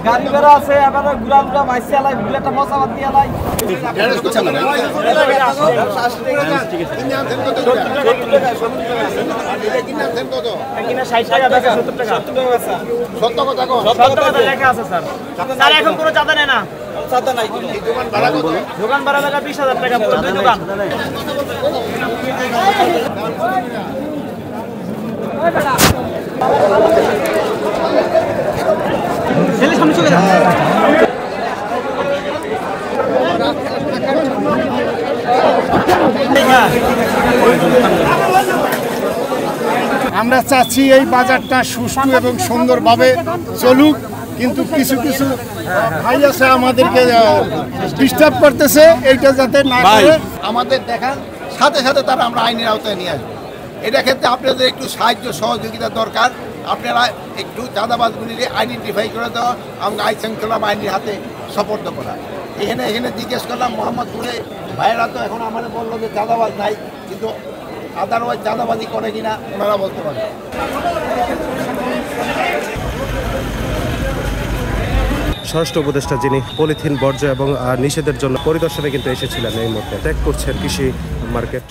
গাড়ি ভাড়া আছে, আবার গুড়া গুড়া মাইসি আলাই, বুলেটটা মশাবাদ দিয়ে আলাই। এখন কোনো চাঁদা নেই না, দোকান ভাড়া লাগা 20,000 টাকা, দুই দোকান। সামনে চলে যা। আমরা চাচ্ছি এই বাজারটা সুষ্ঠু এবং সুন্দরভাবে চলুক, কিন্তু কিছু কিছু ভাই আছে আমাদেরকে ডিস্টার্ব করতেছে, এইটা যাতে না করে আমাদের দেখার সাথে সাথে তারা আমরা আইনের আওতায় নিয়ে আসবো। এটা ক্ষেত্রে আপনাদের একটু সাহায্য সহযোগিতা দরকার। আপনারা একটু চাঁদাবাজগুলিকে আইডেন্টিফাই করে দেওয়া, আমাকে আইন শৃঙ্খলা বাহিনীর হাতে সোপর্দ করা। এখানে জিজ্ঞেস করলাম মোহাম্মদপুরে ভাইয়েরা তো এখন আমাদের বললো যে চাঁদাবাজ নাই, কিন্তু আদারওয়াইজ চাঁদাবাজি করে কিনা ওনারা বলতে পারে। স্বরাষ্ট্র উপদেষ্টা যিনি পলিথিন বর্জ্য এবং নিষেধের জন্য পরিদর্শনে কিন্তু এসেছিলেন, এই মুহূর্তে ত্যাগ করছেন কৃষি মার্কেট।